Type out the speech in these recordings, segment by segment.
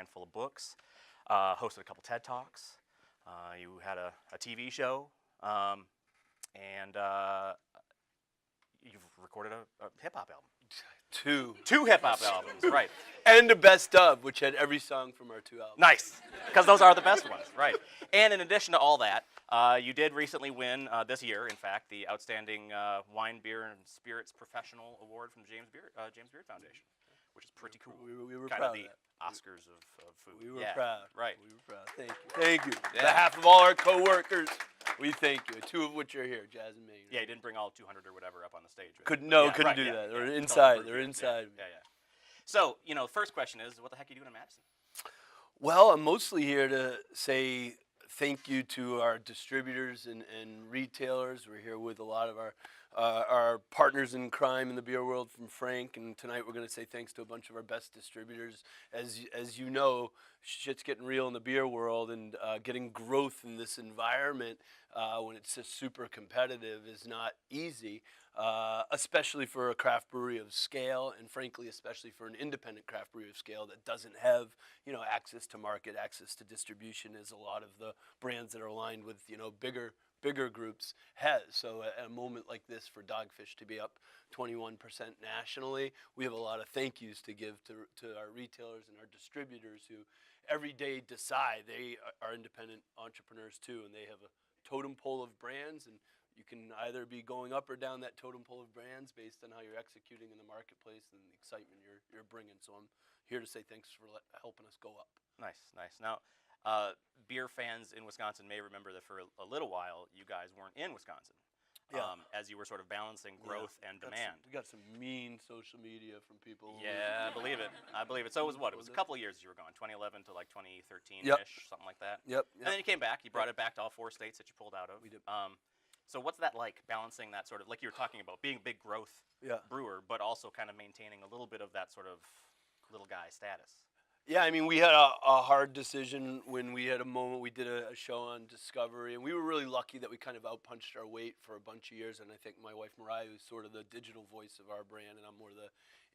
handful of books, hosted a couple TED Talks. You had a TV show, and you've recorded a hip-hop album. Two hip-hop albums, right. And a best of, which had every song from our 2 albums. Nice, because those are the best ones, right. And in addition to all that, you did recently win, this year, in fact, the Outstanding Wine, Beer, and Spirits Professional Award from James Beard Foundation, which is pretty cool. We were kind proud of the of that. Oscars of food. We were proud. Right. We were proud. Thank you. Thank you. Yeah. On behalf of all our co-workers, we thank you. 2 of which are here, Jazz and Megan. Yeah, you didn't bring all 200 or whatever up on the stage. Right? Couldn't right, do that. They're yeah. inside. They're inside. Yeah. So, first question is, what the heck are you doing in Madison? Well, I'm mostly here to say thank you to our distributors and retailers. We're here with a lot of our partners in crime in the beer world from Frank, and tonight we're going to say thanks to a bunch of our best distributors. As you know, shit's getting real in the beer world, and getting growth in this environment when it's just super competitive is not easy, especially for a craft brewery of scale, and frankly, especially for an independent craft brewery of scale that doesn't have, access to market, access to distribution, as a lot of the brands that are aligned with, bigger groups has. So at a moment like this, for Dogfish to be up 21% nationally, we have a lot of thank yous to give to our retailers and our distributors who every day decide they are independent entrepreneurs too, and they have a totem pole of brands, and you can either be going up or down that totem pole of brands based on how you're executing in the marketplace and the excitement you're bringing. So I'm here to say thanks for helping us go up. Nice. Now, beer fans in Wisconsin may remember that for a little while, you guys weren't in Wisconsin. As you were sort of balancing growth and demand. We got some mean social media from people. Yeah, I believe it. So it was what? It was a couple of years you were gone, 2011 to like 2013-ish, something like that. Yep. And then you came back. You brought it back to all 4 states that you pulled out of. We did. So what's that like, balancing that sort of, like you were talking about, being a big growth brewer, but also kind of maintaining a little bit of that sort of little guy status? Yeah, I mean, we had a hard decision when we had a moment. We did a show on Discovery, and we were really lucky that we kind of outpunched our weight for a bunch of years. And I think my wife, Mariah, who's sort of the digital voice of our brand, and I'm more the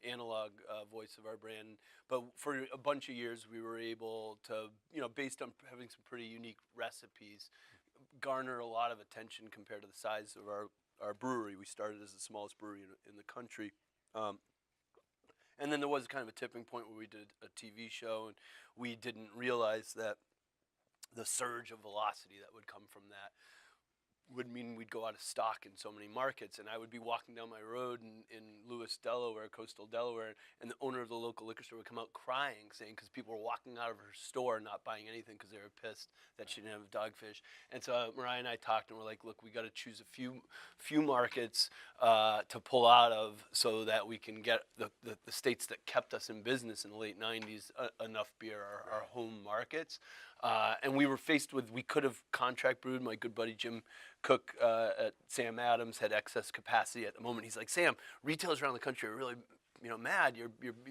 analog voice of our brand. But for a bunch of years, we were able to, based on having some pretty unique recipes, garner a lot of attention compared to the size of our brewery. We started as the smallest brewery in the country. And then there was kind of a tipping point where we did a TV show, and we didn't realize that the surge of velocity that would come from that would mean we'd go out of stock in so many markets. And I would be walking down my road in Lewis, Delaware, coastal Delaware, and the owner of the local liquor store would come out crying, saying, because people were walking out of her store not buying anything because they were pissed that she didn't have Dogfish. And so Mariah and I talked, and we're like, look, we got to choose a few markets to pull out of so that we can get the states that kept us in business in the late 90s enough beer, our home markets. And we were faced with, we could have contract brewed. My good buddy Jim Cook at Sam Adams had excess capacity at the moment. He's like, Sam, retailers around the country are really, mad.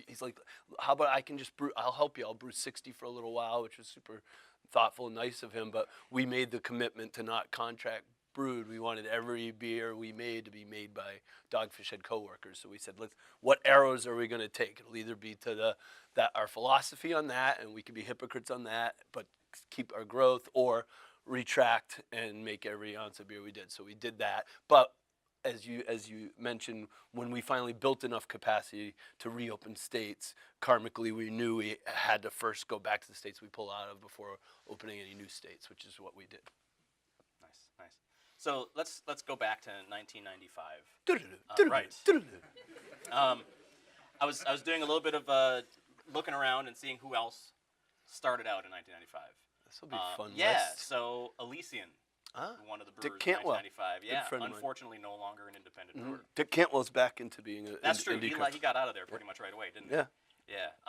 He's like, how about I can just brew? I'll help you. I'll brew 60 for a little while, which was super thoughtful and nice of him. But we made the commitment to not contract brewed. We wanted every beer we made to be made by Dogfish Head coworkers. So we said, what arrows are we going to take? It'll either be to our philosophy on that, and we can be hypocrites on that, but keep our growth, or retract and make every ounce of beer we did. So we did that. But as you mentioned, when we finally built enough capacity to reopen states, karmically we knew we had to first go back to the states we pull out of before opening any new states, which is what we did. Nice. So let's go back to 1995. Right. I was doing a little bit of looking around and seeing who else started out in 1995. This will be fun. Yeah, so Elysian, one of the brewers Dick Cantwell. in 1995. Yeah, unfortunately no longer an independent brewer. Dick Cantwell's back into being a That's true. Indie He got out of there pretty much right away, didn't he? Yeah.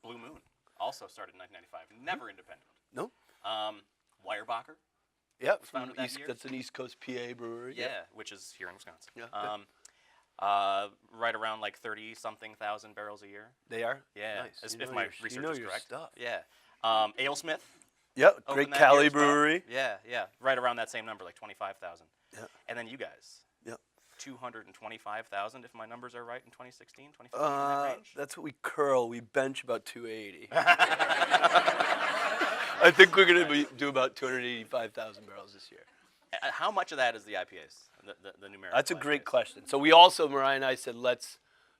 Blue Moon also started in 1995. Never independent. No. Weyerbacher. Yeah, that's an East Coast PA brewery. Yeah, which is here in Wisconsin. Yeah. Right around like 30-something thousand barrels a year. They are? Yeah, Nice. if my research is correct. Stuff. Yeah. AleSmith. Yep, great Cali brewery. Yeah, right around that same number, like 25,000. Yeah. And then you guys. Yep. 225,000, if my numbers are right, in 2016, 2015, in that range? That's what we curl. We bench about 280. I think we're going to do about 285,000 barrels this year. How much of that is the IPAs, the numerical? That's a great IPAs? question. So we also, Mariah and I said, let's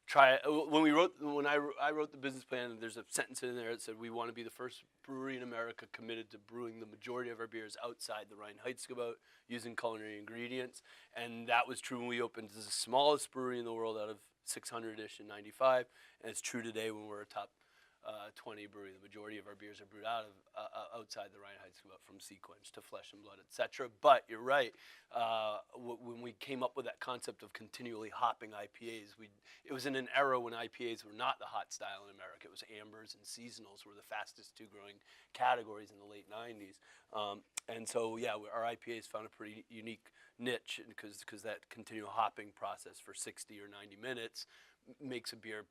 try it. When I wrote the business plan, there's a sentence in there that said we want to be the first brewery in America committed to brewing the majority of our beers outside the Rheinheitsgebot using culinary ingredients. And that was true when we opened as the smallest brewery in the world out of 600-ish in 95. And it's true today when we're a top 20 brewery. The majority of our beers are brewed outside the Rheinheitsgebot, from Sequence to Flesh and Blood, etc. But you're right. When we came up with that concept of continually hopping IPAs, it was in an era when IPAs were not the hot style in America. It was ambers and seasonals were the fastest two growing categories in the late 90s. And so, yeah, our IPAs found a pretty unique niche because that continual hopping process for 60 or 90 minutes makes a beer,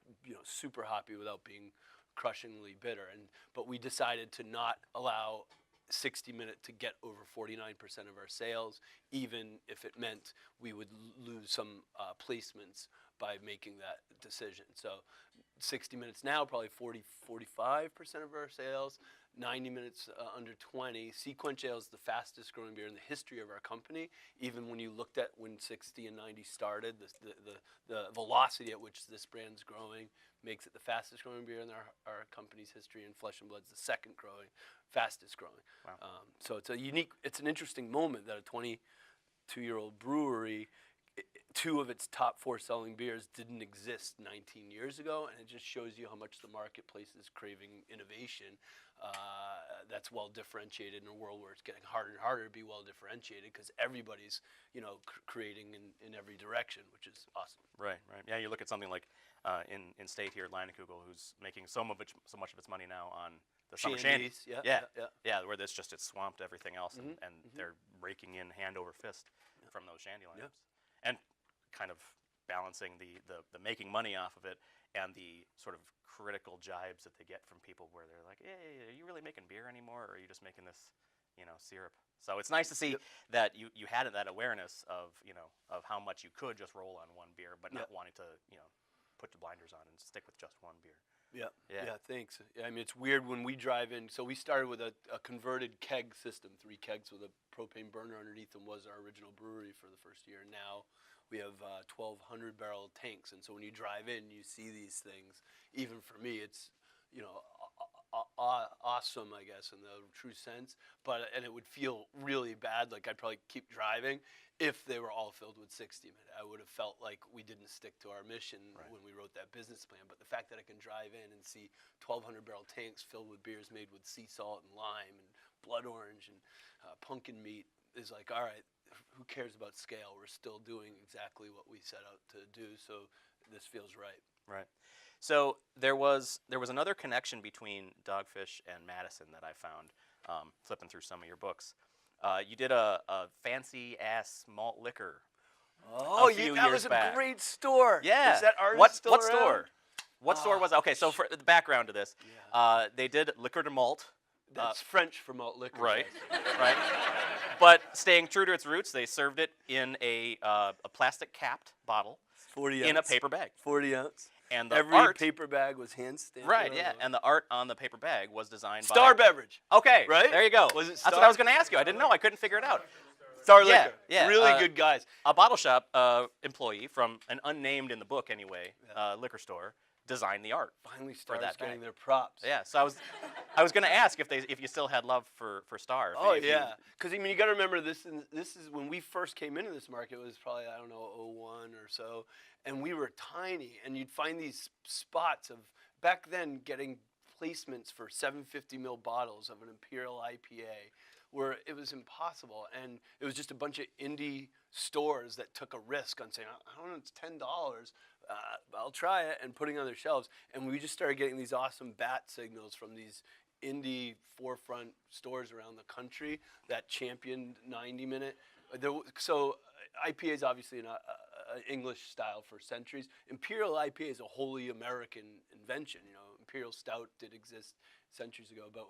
super hoppy without being crushingly bitter. But we decided to not allow 60 Minute to get over 49% of our sales, even if it meant we would lose some placements by making that decision. So 60 Minutes now, probably 45% of our sales. 90 Minutes under 20. Sequence Ale is the fastest growing beer in the history of our company. Even when you looked at when 60 and 90 started, the velocity at which this brand's growing makes it the fastest growing beer in our company's history, and Flesh and Blood's the second fastest growing. Wow. So it's an interesting moment that a 22-year-old brewery, two of its top 4 selling beers didn't exist 19 years ago, and it just shows you how much the marketplace is craving innovation that's well differentiated in a world where it's getting harder and harder to be well differentiated because everybody's creating in every direction, which is awesome. Right. Yeah, you look at something like in state here, Leinekugel, who's making so much of its money now on the summer shandy. Yeah, where it's swamped everything else, and they're raking in hand over fist from those shandy lineups, and kind of balancing the making money off of it and the sort of critical jibes that they get from people where they're like, hey, are you really making beer anymore, or are you just making this syrup? So it's nice to see that you had that awareness of of how much you could just roll on one beer, but not wanting to put the blinders on and stick with just one beer. Yeah, thanks. I mean, it's weird when we drive in. So we started with a converted keg system, 3 kegs with a propane burner underneath them was our original brewery for the first year. Now we have 1,200 barrel tanks, and so when you drive in, you see these things. Even for me, it's awesome, I guess, in the true sense. And it would feel really bad, like I'd probably keep driving if they were all filled with 60 Minute. I would have felt like we didn't stick to our mission when we wrote that business plan. But the fact that I can drive in and see 1,200 barrel tanks filled with beers made with sea salt and lime and blood orange and pumpkin meat is like, all right, who cares about scale? We're still doing exactly what we set out to do, so this feels right. Right. So there was another connection between Dogfish and Madison that I found flipping through some of your books. You did a fancy ass malt liquor. Oh, that was a great store. Yeah. Is that artist still what around? store? What store was that? Okay, so for the background to this, they did liquor de malt. That's French for malt liquor. Right. Right. But staying true to its roots, they served it in a plastic capped bottle 40 in a ounce. paper bag. 40 ounce. And the every art, paper bag was hand stamped. Right, yeah. And the art on the paper bag was designed by Star Beverage. Okay, right? There you go. Was it That's Star? what I was going to ask you. I didn't know. I couldn't figure it out. Star Liquor. Yeah. Really good guys. A bottle shop employee from an unnamed in the book anyway liquor store designed the art. Finally, for Star's that getting bag. their props. Yeah. So I was going to ask if you still had love for Star. Because I mean you got to remember this is when we first came into this market. It was probably 01 or so, and we were tiny. And you'd find these spots of back then getting placements for 750 ml bottles of an Imperial IPA, where it was impossible, and it was just a bunch of indie stores that took a risk on saying, I don't know, it's $10. I'll try it, and putting it on their shelves. And we just started getting these awesome bat signals from these indie forefront stores around the country that championed 90 Minute. So IPA is obviously an English style for centuries. Imperial IPA is a wholly American invention. Imperial Stout did exist centuries ago, but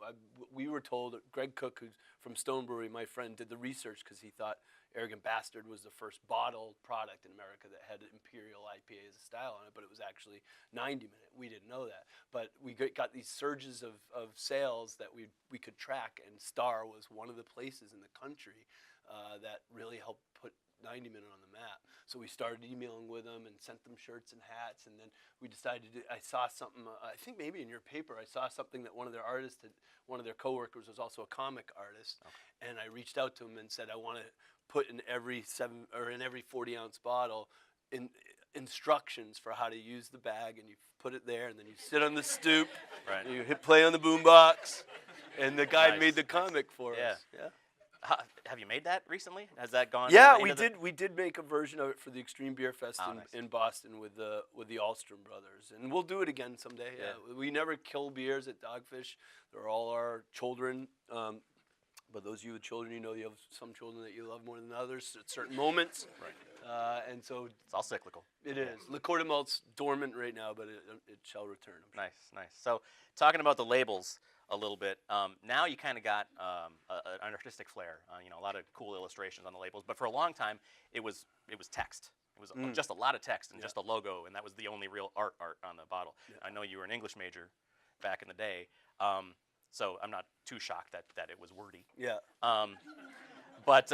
we were told, Greg Cook, who's from Stone Brewery, my friend, did the research because he thought Arrogant Bastard was the first bottled product in America that had Imperial IPA as a style on it, but it was actually 90 minute. We didn't know that. But we got these surges of sales that we could track, and Star was one of the places in the country that really helped put 90 minute on the map. So we started emailing with them and sent them shirts and hats, and then we decided I saw something, I think maybe in your paper, I saw something that one of their artists, one of their coworkers was also a comic artist, and I reached out to him and said, I want to put in every 40-ounce bottle instructions for how to use the bag, and you put it there, and then you sit on the stoop, Right. and you hit play on the boombox, and the guy Nice, made the nice. comic for us. Yeah. Have you made that recently? Has that gone? Yeah, into the- we did make a version of it for the Extreme Beer Fest nice. in Boston with the Alstrom brothers, and we'll do it again someday. Yeah. We never kill beers at Dogfish; they're all our children. But those of you with children, you know you have some children that you love more than others at certain moments. Right. And so It's all cyclical. it is. Le Corps de Malte's dormant right now, but it shall return. I'm sure. Nice, nice. So talking about the labels a little bit, now you kind of got an artistic flair. A lot of cool illustrations on the labels. But for a long time, it was text. It was just a lot of text and just a logo, and that was the only real art on the bottle. Yeah. I know you were an English major back in the day. So I'm not too shocked that it was wordy. Yeah. But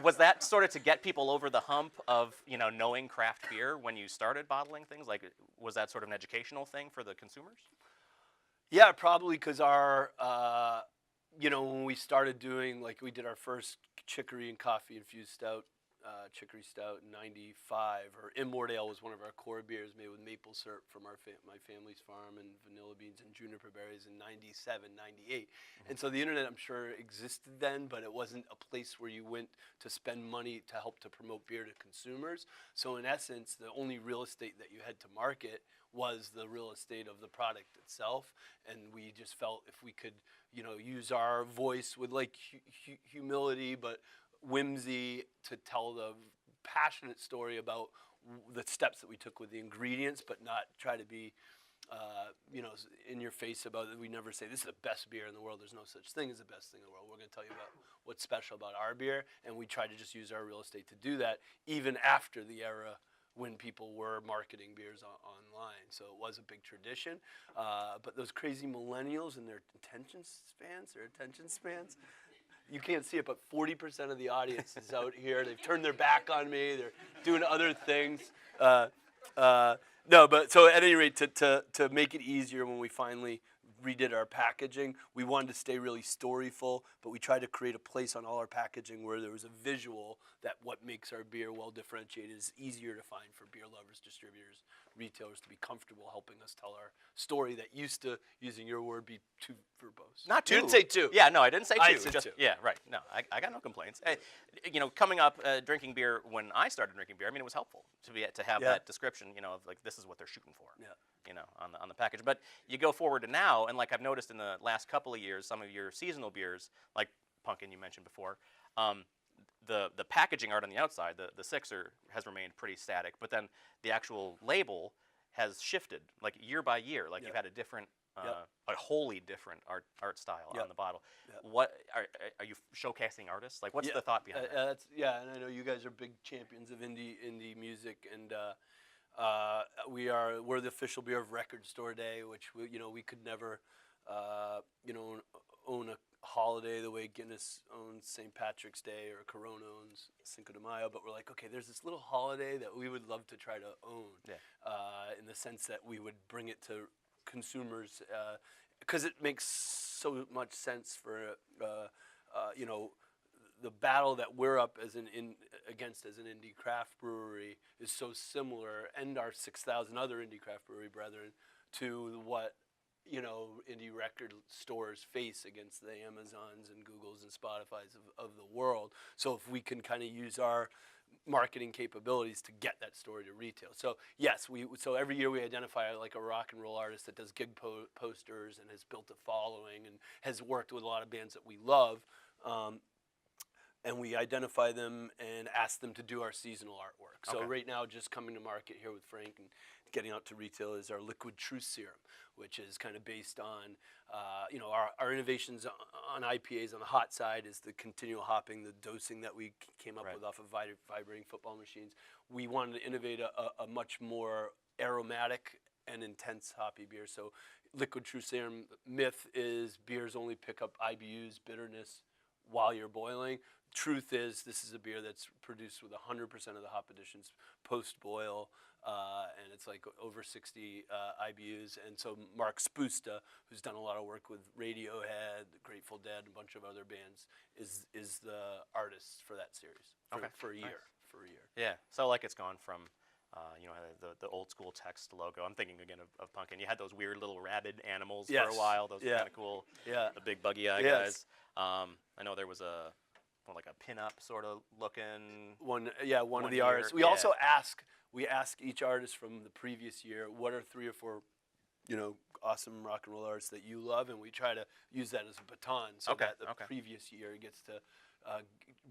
was that sort of to get people over the hump of knowing craft beer when you started bottling things? Like, was that sort of an educational thing for the consumers? Yeah, probably because our when we started doing, like, we did our first chicory and coffee infused stout. Chicory Stout in '95, or Immortale was one of our core beers made with maple syrup from my family's farm, and vanilla beans and juniper berries in '97, '98. And so the internet, I'm sure, existed then, but it wasn't a place where you went to spend money to help to promote beer to consumers. So in essence, the only real estate that you had to market was the real estate of the product itself. And we just felt if we could, use our voice with like humility, but whimsy, to tell the passionate story about the steps that we took with the ingredients, but not try to be, in your face about it. We never say this is the best beer in the world. There's no such thing as the best thing in the world. We're going to tell you about what's special about our beer, and we try to just use our real estate to do that, even after the era when people were marketing beers online. So it was a big tradition. But those crazy millennials and their attention spans, you can't see it, but 40% of the audience is out here. They've turned their back on me. They're doing other things. No, but so at any rate, to make it easier, when we finally redid our packaging, we wanted to stay really storyful, but we tried to create a place on all our packaging where there was a visual that what makes our beer well differentiated is easier to find for beer lovers, distributors, retailers to be comfortable helping us tell our story that used to, using your word, be too verbose. Not too. You didn't say two. Yeah, no, I didn't say two. I said two. Yeah, right. No, I got no complaints. Hey, coming up drinking beer when I started drinking beer, I mean, it was helpful to have that description, of like this is what they're shooting for. Yeah. On the package. But you go forward to now, and like I've noticed in the last couple of years, some of your seasonal beers, like Pumpkin you mentioned before, the packaging art on the outside, the Sixer, has remained pretty static, but then the actual label has shifted like year by year. Like you've had a different, a wholly different art style on the bottle. What are you showcasing artists? Like what's the thought behind that? And I know you guys are big champions of indie music, and we're the official beer of Record Store Day, which we could never own a holiday the way Guinness owns St. Patrick's Day or Corona owns Cinco de Mayo, but we're like, okay, there's this little holiday that we would love to try to own, in the sense that we would bring it to consumers, because it makes so much sense for the battle that we're up against as an indie craft brewery is so similar, and our 6,000 other indie craft brewery brethren, to what indie record stores face against the Amazons and Googles and Spotifys of the world. So if we can kind of use our marketing capabilities to get that story to retail. So yes, so every year we identify like a rock and roll artist that does gig posters and has built a following and has worked with a lot of bands that we love. And we identify them and ask them to do our seasonal artwork. So right now, just coming to market here with Frank and getting out to retail is our liquid truth serum, which is kind of based on, our innovations on IPAs on the hot side is the continual hopping, the dosing that we came up with off of vibrating football machines. We wanted to innovate a much more aromatic and intense hoppy beer. So liquid truth serum myth is beers only pick up IBUs, bitterness, while you're boiling. Truth is this is a beer that's produced with 100% of the hop additions post-boil, and it's like over 60 IBUs. And so Mark Spusta, who's done a lot of work with Radiohead, The Grateful Dead, and a bunch of other bands, is the artist for that series for a year. Nice. For a year. Yeah. So like it's gone from the old school text logo. I'm thinking again of Pumpkin. You had those weird little rabid animals for a while. Those were kind of cool. Yeah. The big buggy eye guys. I know there was like a pin-up sort of looking one of the year. artists. We also ask each artist from the previous year, what are 3 or 4 awesome rock and roll artists that you love, and we try to use that as a baton so that the previous year gets to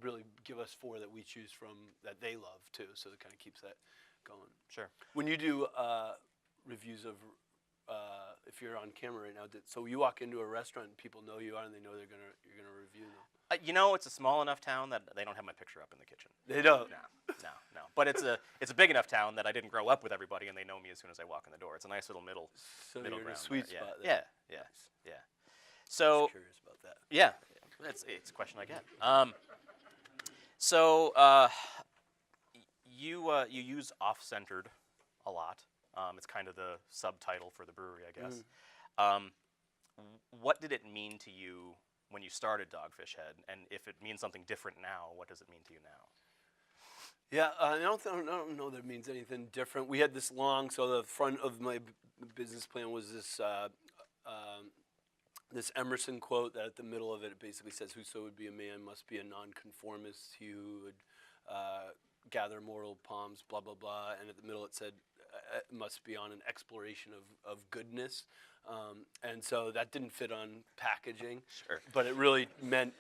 really give us 4 that we choose from that they love too. So it kind of keeps that going. Sure. When you do reviews of, if you're on camera right now, so you walk into a restaurant and people know you are and they know you're gonna review them. It's a small enough town that they don't have my picture up in the kitchen. They don't. No. But it's a big enough town that I didn't grow up with everybody and they know me as soon as I walk in the door. It's a nice little middle. So middle you're in a ground sweet there. spot. Yeah. There. Yeah. So. I'm curious about that. Yeah, it's a question I get. You use off-centered a lot. It's kind of the subtitle for the brewery, I guess. What did it mean to you when you started Dogfish Head, and if it means something different now, what does it mean to you now? Yeah, I don't know that it means anything different. We had this so the front of my business plan was this this Emerson quote that at the middle of it basically says, "Whoso would be a man must be a nonconformist. He who would gather moral palms, blah, blah, blah." And at the middle it said, "It must be on an exploration of goodness." And so that didn't fit on packaging, Sure. but it really meant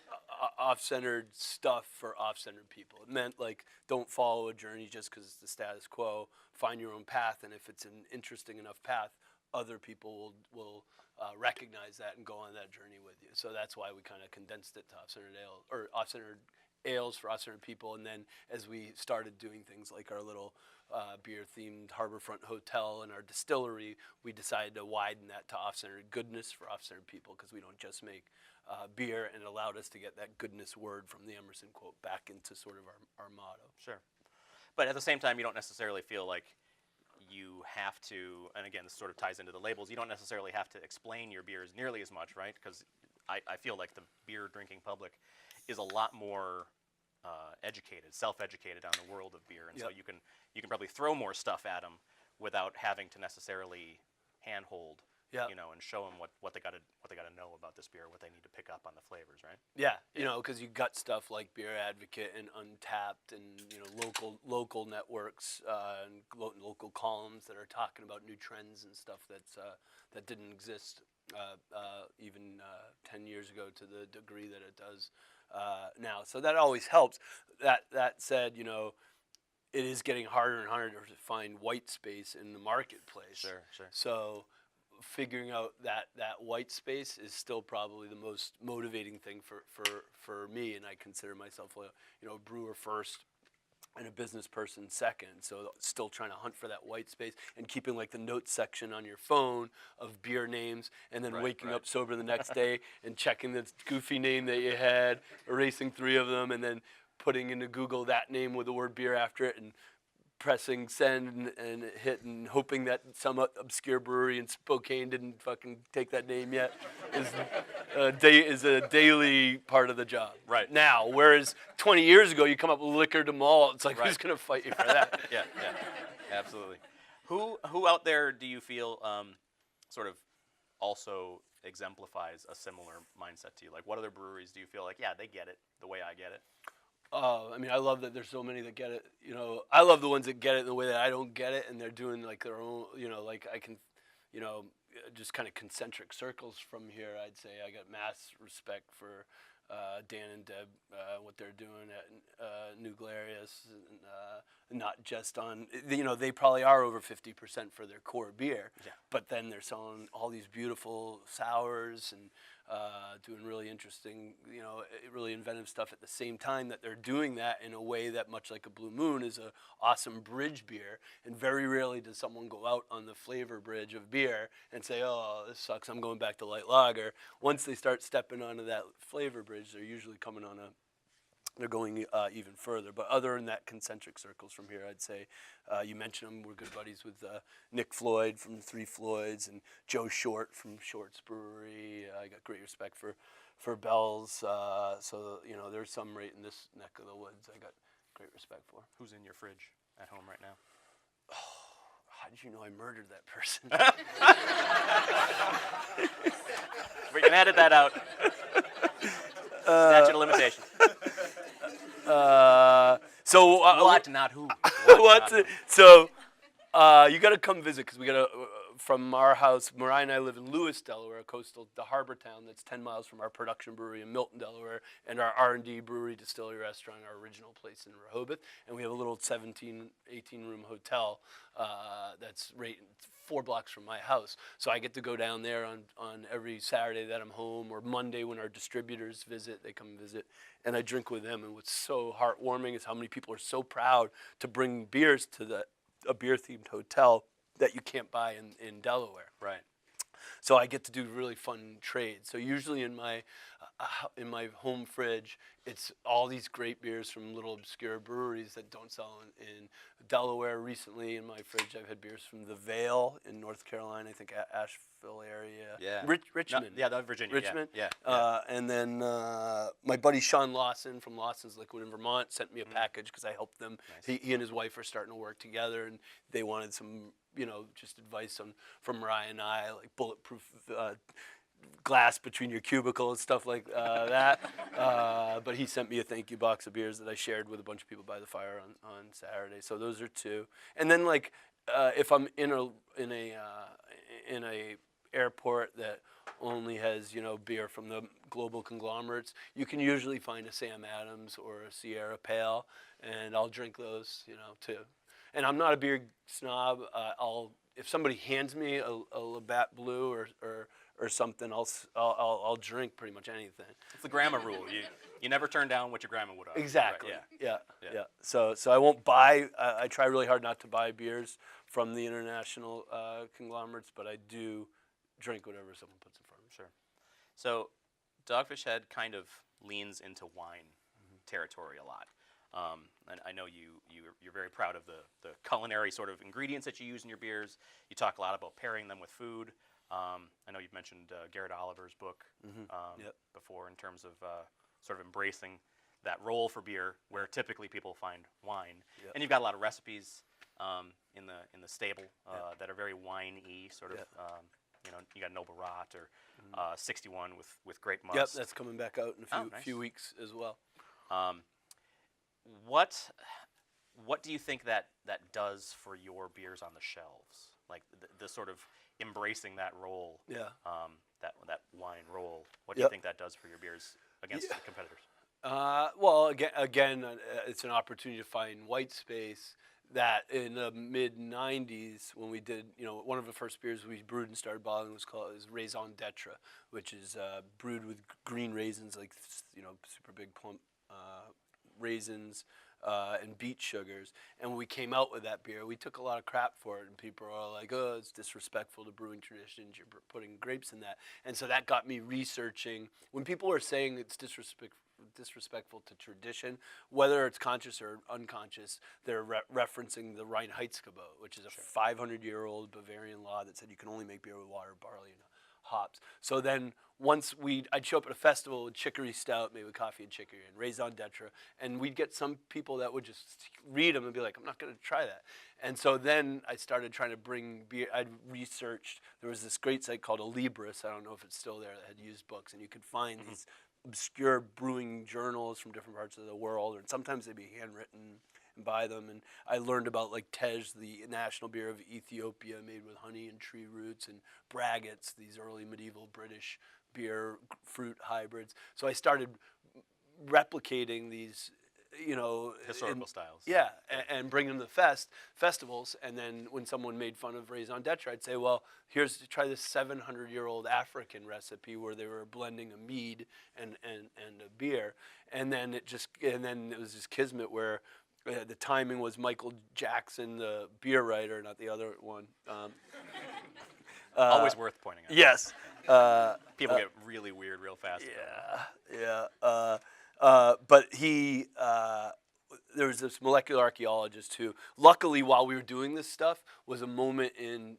off-centered stuff for off-centered people. It meant like don't follow a journey just because it's the status quo. Find your own path, and if it's an interesting enough path, other people will recognize that and go on that journey with you. So that's why we kind of condensed it to off-centered ale or off-centered ales for off-centered people. And then as we started doing things like our little beer-themed Harborfront Hotel and our distillery, we decided to widen that to off-centered goodness for off-centered people because we don't just make beer, and it allowed us to get that goodness word from the Emerson quote back into sort of our motto. Sure. But at the same time, you don't necessarily feel like you have to, and again, this sort of ties into the labels, you don't necessarily have to explain your beers nearly as much, right? Because I feel like the beer drinking public is a lot more educated, self-educated on the world of beer, and so you can probably throw more stuff at them without having to necessarily handhold, and show them what they got to know about this beer, what they need to pick up on the flavors, right? Yeah, because you got stuff like Beer Advocate and Untapped, and local networks and local columns that are talking about new trends and stuff that didn't exist even 10 years ago to the degree that it does now. So that always helps. That said, it is getting harder and harder to find white space in the marketplace. Sure. So figuring out that white space is still probably the most motivating thing for me, and I consider myself a brewer first and a business person second. So still trying to hunt for that white space and keeping like the notes section on your phone of beer names, and then waking up sober the next day and checking the goofy name that you had, erasing 3 of them, and then putting into Google that name with the word beer after it, and pressing send and hit, and hoping that some obscure brewery in Spokane didn't fucking take that name yet is a daily part of the job right now. Whereas 20 years ago, you come up with liquor to malt, it's like, who's going to fight you for that? Yeah, absolutely. Who out there do you feel sort of also exemplifies a similar mindset to you? Like, what other breweries do you feel like, they get it the way I get it? I love that there's so many that get it. I love the ones that get it in the way that I don't get it, and they're doing like their own. Like I can, just kind of concentric circles from here. I'd say I got mass respect for Dan and Deb, what they're doing at New Glarius, and not just on, they probably are over 50% for their core beer, Yeah. but then they're selling all these beautiful sours and doing really interesting, really inventive stuff at the same time that they're doing that in a way that, much like a Blue Moon, is a awesome bridge beer. And very rarely does someone go out on the flavor bridge of beer and say, oh, this sucks, I'm going back to light lager. Once they start stepping onto that flavor bridge, they're usually coming on they're going even further. But other than that, concentric circles from here, I'd say, you mentioned them, we're good buddies with Nick Floyd from Three Floyds and Joe Short from Short's Brewery. I got great respect for Bell's. So, there's some right in this neck of the woods I got great respect for. Who's in your fridge at home right now? How did you know I murdered that person? We can edit that out. Statute of limitations. What, not who? What? So you got to come visit, because we got to, from our house, Mariah and I live in Lewis, Delaware, the harbor town that's 10 miles from our production brewery in Milton, Delaware, and our R&D brewery, distillery, restaurant, our original place in Rehoboth. And we have a little 17, 18-room hotel that's right 4 blocks from my house. So I get to go down there on every Saturday that I'm home, or Monday when our distributors visit, they come visit, and I drink with them. And what's so heartwarming is how many people are so proud to bring beers to a beer-themed hotel that you can't buy in Delaware. Right. So I get to do really fun trades. So usually in my home fridge, it's all these great beers from little obscure breweries that don't sell in Delaware. Recently in my fridge, I've had beers from the Vale in North Carolina, I think Asheville area. Yeah. Richmond. No, yeah, Virginia. Richmond. Yeah. And then my buddy Sean Lawson from Lawson's Liquid in Vermont sent me a package because I helped them. Nice. He and his wife are starting to work together, and they wanted some, just advice from Mariah and I, like bulletproof glass between your cubicle and stuff like that. But he sent me a thank you box of beers that I shared with a bunch of people by the fire on Saturday. So those are 2. And then if I'm in a airport that only has beer from the global conglomerates, you can usually find a Sam Adams or a Sierra Pale, and I'll drink those too. And I'm not a beer snob. If somebody hands me a Labatt Blue or something, I'll drink pretty much anything. It's the grandma rule. You never turn down what your grandma would have. Exactly. Right? Yeah. So I won't buy. I try really hard not to buy beers from the international conglomerates, but I do drink whatever someone puts in front of me. Sure. So Dogfish Head kind of leans into wine territory a lot. And I know you're very proud of the culinary sort of ingredients that you use in your beers. You talk a lot about pairing them with food. I know you've mentioned Garrett Oliver's book before, in terms of sort of embracing that role for beer where typically people find wine. Yep. And you've got a lot of recipes in the stable that are very wine-y, sort of. You got Noble Rot or 61 with grape must. Yep, that's coming back out in a nice. few weeks as well. What do you think that does for your beers on the shelves? Like the sort of embracing that role, that wine role. What do you think that does for your beers against the competitors? Well, again, it's an opportunity to find white space. That in the mid '90s, when we did, one of the first beers we brewed and started bottling was Raison d'Etre, which is brewed with green raisins, like super big plump raisins and beet sugars. And when we came out with that beer, we took a lot of crap for it, and people were all like, "Oh, it's disrespectful to brewing traditions. You're putting grapes in that." And so that got me researching. When people are saying it's disrespectful to tradition, whether it's conscious or unconscious, they're referencing the Reinheitsgebot, which is a 500-year-old Bavarian law that said you can only make beer with water, barley, and hops. So then I'd show up at a festival with chicory stout made with coffee and chicory and Raison d'Etre, and we'd get some people that would just read them and be like, I'm not going to try that. And so then I started trying to bring beer. I'd researched, there was this great site called Alibris, I don't know if it's still there, that had used books, and you could find these obscure brewing journals from different parts of the world, and sometimes they'd be handwritten and buy them. And I learned about Tej, the national beer of Ethiopia, made with honey and tree roots, and Braggots, these early medieval British beer fruit hybrids. So I started replicating these Historical styles. Yeah, and bring them to festivals. And then when someone made fun of raison d'etre, I'd say, well, try this 700-year-old African recipe where they were blending a mead and a beer. And then it was this kismet where the timing was Michael Jackson, the beer writer, not the other one. Always worth pointing out. Yes. People get really weird real fast. Yeah. But there was this molecular archaeologist who, luckily, while we were doing this stuff, was a moment in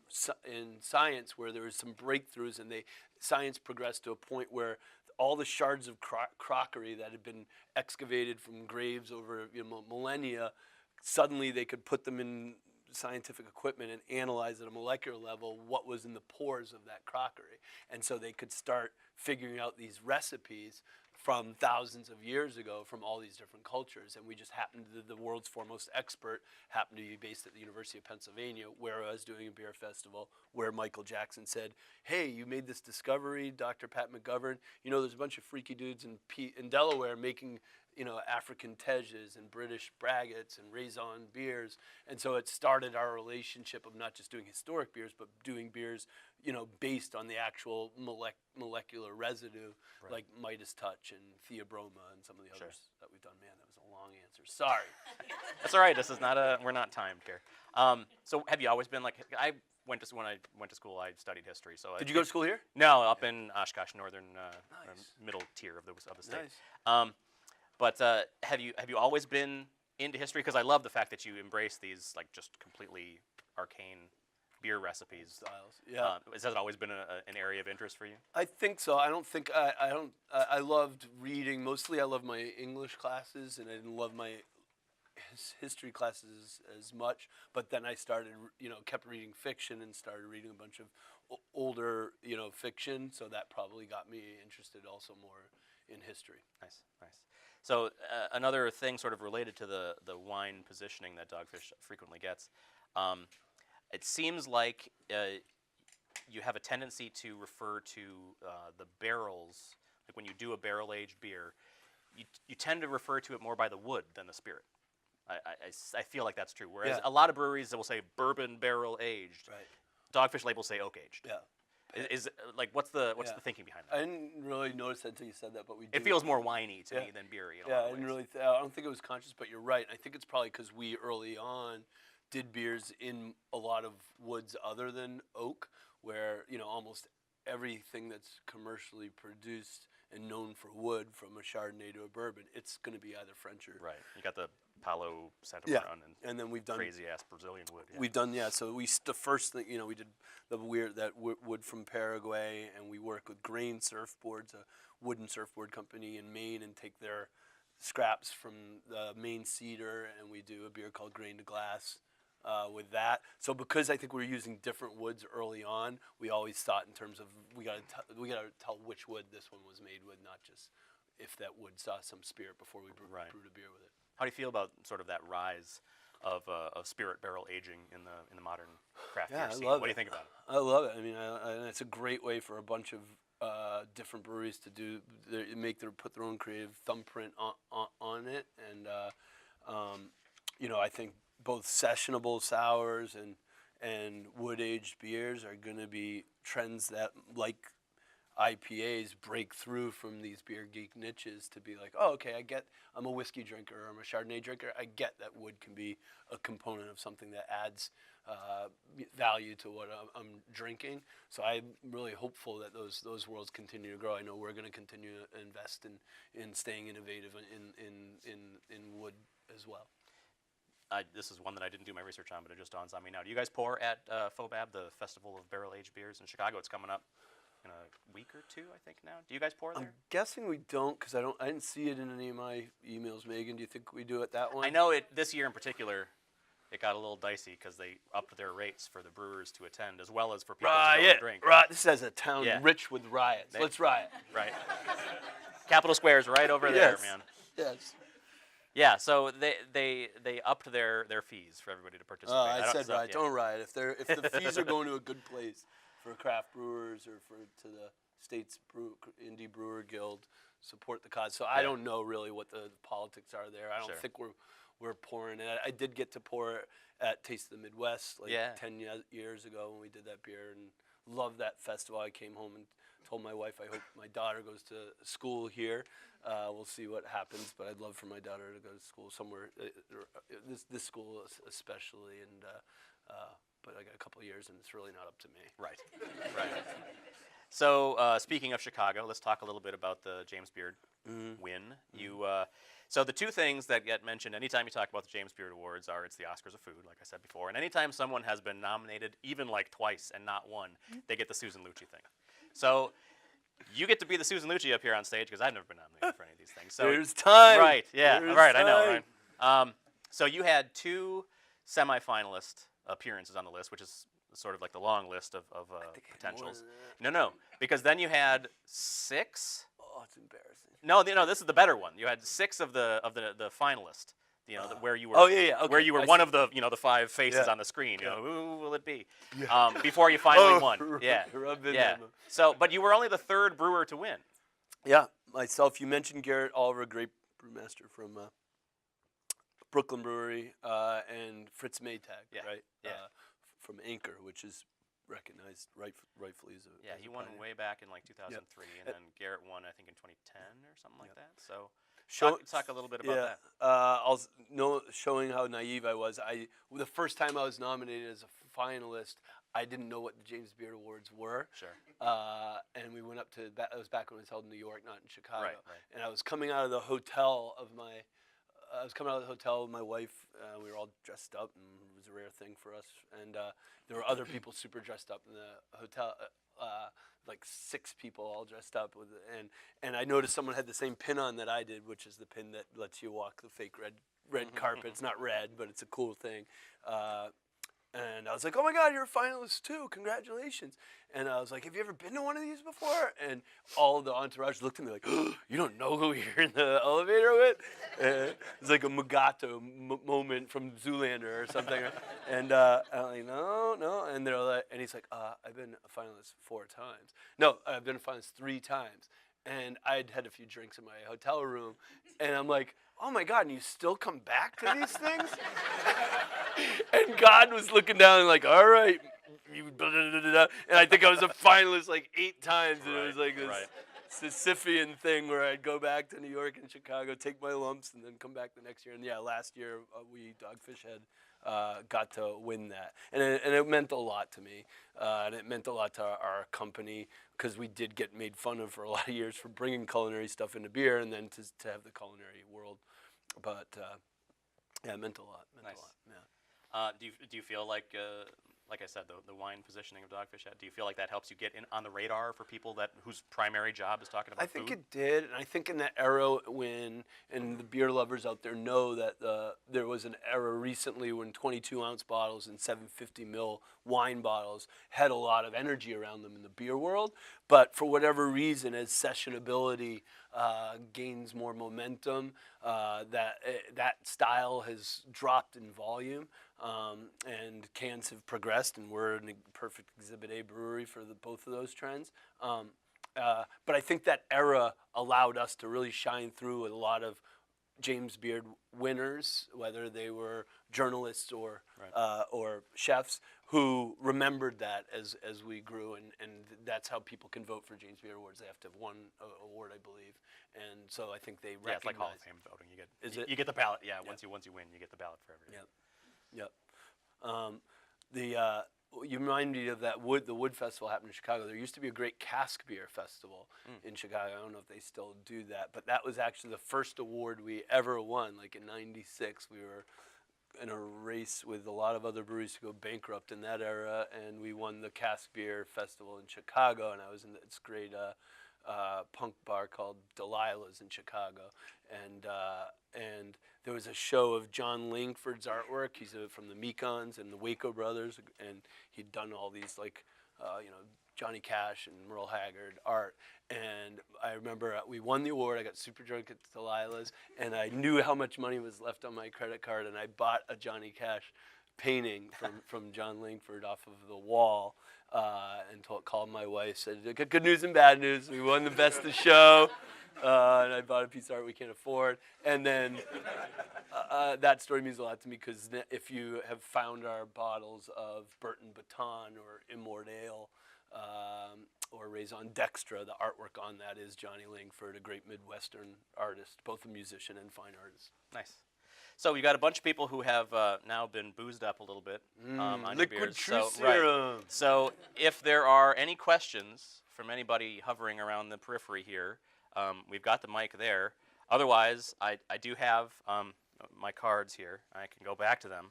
science where there was some breakthroughs, and science progressed to a point where all the shards of crockery that had been excavated from graves over millennia, suddenly they could put them in scientific equipment and analyze at a molecular level what was in the pores of that crockery. And so they could start figuring out these recipes from thousands of years ago from all these different cultures. And we just happened to, the world's foremost expert happened to be based at the University of Pennsylvania, where I was doing a beer festival, where Michael Jackson said, hey, you made this discovery, Dr. Pat McGovern. There's a bunch of freaky dudes in Delaware making African Tejas and British Braggots and Raison beers. And so it started our relationship of not just doing historic beers, but doing beers, based on the actual molecular residue, right, like Midas Touch and Theobroma and some of the others that we've done. Man, that was a long answer. Sorry. That's all right. This is we're not timed here. So have you always been like, when I went to school, I studied history. So did you go to school here? No, up in Oshkosh, northern middle tier of the state. Nice. But have you always been into history? Because I love the fact that you embrace these like just completely arcane beer recipes. Styles. Yeah. Has that always been an area of interest for you? I think so. I don't think I loved reading. Mostly, I loved my English classes, and I didn't love my history classes as much. But then I started, kept reading fiction and started reading a bunch of older, fiction. So that probably got me interested also more in history. Nice. So another thing sort of related to the wine positioning that Dogfish frequently gets, it seems like you have a tendency to refer to the barrels, like when you do a barrel-aged beer, you tend to refer to it more by the wood than the spirit. I feel like that's true. Whereas a lot of breweries will say bourbon barrel-aged. Right. Dogfish labels say oak-aged. Yeah. Is like what's the thinking behind that? I didn't really notice that until you said that, but we do. It feels more winey to me than beery. I didn't really. I don't think it was conscious, but you're right. I think it's probably because we early on did beers in a lot of woods other than oak, where almost everything that's commercially produced and known for wood, from a Chardonnay to a bourbon, it's going to be either French or right. You got the Palo Santa and then we've done crazy ass Brazilian wood. Yeah. We've done So the first thing we did wood from Paraguay, and we work with Grain Surfboards, a wooden surfboard company in Maine, and take their scraps from the Maine cedar, and we do a beer called Grain to Glass. With that, so because I think we're using different woods early on, we always thought in terms of we got to tell which wood this one was made with, not just if that wood saw some spirit before we brewed a beer with it. How do you feel about sort of that rise of spirit barrel aging in the modern craft beer scene? What do you think about it? I love it. I mean, it's a great way for a bunch of different breweries to put their own creative thumbprint on it, and I think both sessionable sours and wood-aged beers are going to be trends that, like IPAs, break through from these beer geek niches to be like, oh, okay, I'm a whiskey drinker, or I'm a Chardonnay drinker. I get that wood can be a component of something that adds value to what I'm drinking. So I'm really hopeful that those worlds continue to grow. I know we're going to continue to invest in staying innovative in wood as well. This is one that I didn't do my research on, but it just dawns on me now. Do you guys pour at FOBAB, the Festival of Barrel-Aged Beers in Chicago? It's coming up in a week or two, I think now. Do you guys pour there? I'm guessing we don't, because I didn't see it in any of my emails. Megan, do you think we do it that one? I know this year in particular, it got a little dicey because they upped their rates for the brewers to attend, as well as for people to go and drink. Right. This is a town rich with riots. Let's riot. Right. Capitol Square is right over there, man. Yes. Yeah, so they upped their fees for everybody to participate. I said riot. Don't riot. If the fees are going to a good place for craft brewers or to the state's indie brewer guild, support the cause. So I don't know really what the politics are there. I don't think we're pouring it. I did get to pour it at Taste of the Midwest 10 years ago when we did that beer, and loved that festival. I came home and told my wife I hope my daughter goes to school here. We'll see what happens, but I'd love for my daughter to go to school somewhere, this school especially, and but I got a couple of years, and it's really not up to me. Right, right. So speaking of Chicago, let's talk a little bit about the James Beard win. So the two things that get mentioned anytime you talk about the James Beard Awards are it's the Oscars of food, like I said before, and anytime someone has been nominated even like twice and not won, they get the Susan Lucci thing. So you get to be the Susan Lucci up here on stage because I've never been nominated for any of these things. So there's time. Right, yeah, there's right, time. I know, right? So you had two semifinalist appearances on the list, which is sort of like the long list of potentials. No, because then you had 6. Oh, it's embarrassing. No, this is the better one. You had 6 of the finalists. Where you were. Okay, where you were one of the the 5 faces on the screen. Who will it be? Before you finally won. Yeah. So, but you were only the 3rd brewer to win. Yeah, myself. You mentioned Garrett Oliver, great brewmaster from Brooklyn Brewery, and Fritz Maytag, right? Yeah. From Anchor, which is recognized rightfully as a he won way back in like 2003, and then Garrett won I think in 2010 or something like that. So talk a little bit about that. Showing how naive I was. The first time I was nominated as a finalist, I didn't know what the James Beard Awards were. Sure. And we went up to that. It was back when it was held in New York, not in Chicago. Right. And I was coming out of the hotel with my wife. We were all dressed up, and it was a rare thing for us. And there were other people super dressed up in the hotel, like 6 people all dressed up. And I noticed someone had the same pin on that I did, which is the pin that lets you walk the fake red carpet. It's not red, but it's a cool thing. And I was like, oh my God, you're a finalist too, congratulations. And I was like, have you ever been to one of these before? And all the entourage looked at me like, oh, you don't know who you're in the elevator with? It's like a Mugato moment from Zoolander or something. And I'm like, no. And they're like, and he's like, I've been a finalist 4 times. No, I've been a finalist 3 times. And I'd had a few drinks in my hotel room, and I'm like, oh my God, and you still come back to these things? And God was looking down and like, all right, and I think I was a finalist like 8 times, and it was like this Sisyphean thing where I'd go back to New York and Chicago, take my lumps, and then come back the next year. And last year we Dogfish Head got to win that, and it meant a lot to me, and it meant a lot to our company because we did get made fun of for a lot of years for bringing culinary stuff into beer, and then to have the culinary world, but it meant a lot. Nice. Yeah. Do you feel like I said, the wine positioning of Dogfish Head, do you feel like that helps you get in on the radar for people whose primary job is talking about food? I think it did, and I think in that era and the beer lovers out there know that there was an era recently when 22-ounce bottles and 750 ml wine bottles had a lot of energy around them in the beer world, but for whatever reason, as sessionability gains more momentum, that style has dropped in volume. And cans have progressed, and we're a perfect Exhibit A brewery for both of those trends. But I think that era allowed us to really shine through with a lot of James Beard winners, whether they were journalists or chefs, who remembered that as we grew, and that's how people can vote for James Beard Awards. They have to have one award, I believe, and so I think they recognize. Yeah, it's like Hall of Fame voting. You get the ballot. Yeah, once you win, you get the ballot for everything. Yep. You remind me of the Wood Festival happened in Chicago. There used to be a great cask beer festival in Chicago. I don't know if they still do that, but that was actually the first award we ever won. Like in '96, we were in a race with a lot of other breweries to go bankrupt in that era, and we won the cask beer festival in Chicago. And I was in this great punk bar called Delilah's in Chicago, and there was a show of John Langford's artwork. He's from the Mekons and the Waco Brothers, and he'd done all these Johnny Cash and Merle Haggard art. And I remember we won the award. I got super drunk at Delilah's, and I knew how much money was left on my credit card, and I bought a Johnny Cash painting from John Langford off of the wall, and called my wife, said, good news and bad news. We won the best of show. and I bought a piece of art we can't afford. And then that story means a lot to me because if you have found our bottles of Burton Baton or Immortale or Raison Dextra, the artwork on that is Johnny Langford, a great Midwestern artist, both a musician and fine artist. Nice. So you got a bunch of people who have now been boozed up a little bit on your Liquid beers. Truth So, right. Serum. So if there are any questions from anybody hovering around the periphery here, we've got the mic there. Otherwise, I do have my cards here. I can go back to them.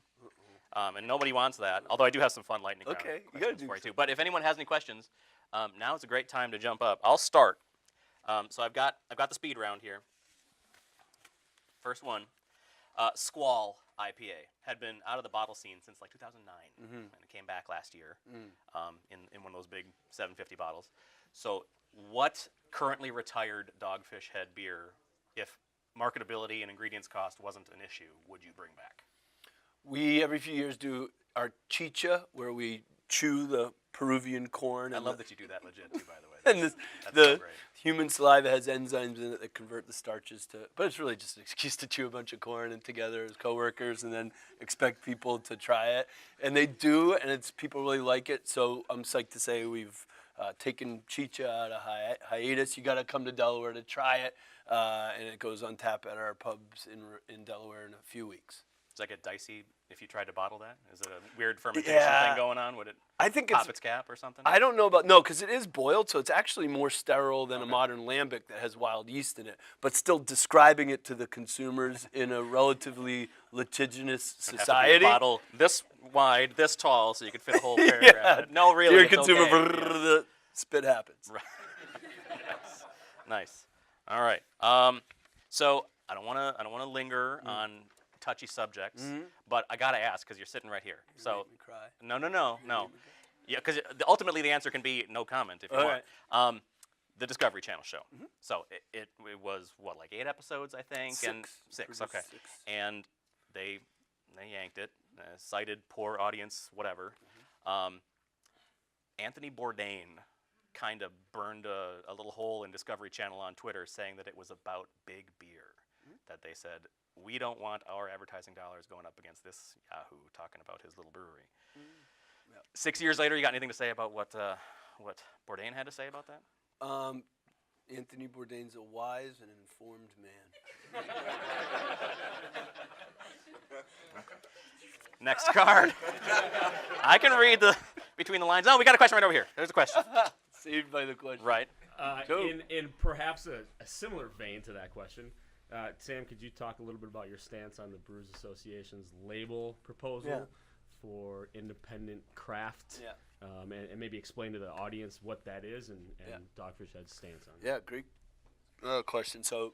And nobody wants that, although I do have some fun lightning round Okay, you gotta do for you too. But if anyone has any questions, now is a great time to jump up. I'll start. So I've got the speed round here. First one, Squall IPA had been out of the bottle scene since like 2009, and it came back last year in one of those big 750 bottles. So what currently retired Dogfish Head beer, if marketability and ingredients cost wasn't an issue, would you bring back? We, every few years, do our chicha, where we chew the Peruvian corn. I and love that you do that legit, too, by the way. And That's the so great. human saliva has enzymes in it that convert the starches to, but it's really just an excuse to chew a bunch of corn and together as coworkers and then expect people to try it. And they do, and people really like it. So I'm psyched to say we've taken chicha out of hiatus. You got to come to Delaware to try it, and it goes on tap at our pubs in Delaware in a few weeks. Does that get dicey if you tried to bottle that? Is it a weird fermentation thing going on? Would it pop its cap or something? I don't know no, because it is boiled, so it's actually more sterile than a modern lambic that has wild yeast in it. But still describing it to the consumers in a relatively litigious society. Have to be a bottle this wide, this tall, so you could fit a whole paragraph in it. No, really, Dear it's consumer, okay. the spit happens. Right. Nice. All right. So I don't want to linger on touchy subjects, but I gotta ask because you're sitting right here. You're So making me cry. no. Yeah, because ultimately the answer can be no comment if you want. Right. The Discovery Channel show. So it was what, like 8 episodes, I think, and six. Okay, 6. and they yanked it, cited poor audience, whatever. Anthony Bourdain kind of burned a little hole in Discovery Channel on Twitter, saying that it was about big beer. That they said, we don't want our advertising dollars going up against this Yahoo talking about his little brewery. 6 years later, you got anything to say about what Bourdain had to say about that? Anthony Bourdain's a wise and informed man. Next card. I can read between the lines. Oh, we got a question right over here. There's a question. Saved by the question. Right. In perhaps a similar vein to that question, Sam, could you talk a little bit about your stance on the Brewers Association's label proposal for independent craft? And maybe explain to the audience what that is and Dogfish Head's stance on it. Yeah, great question. So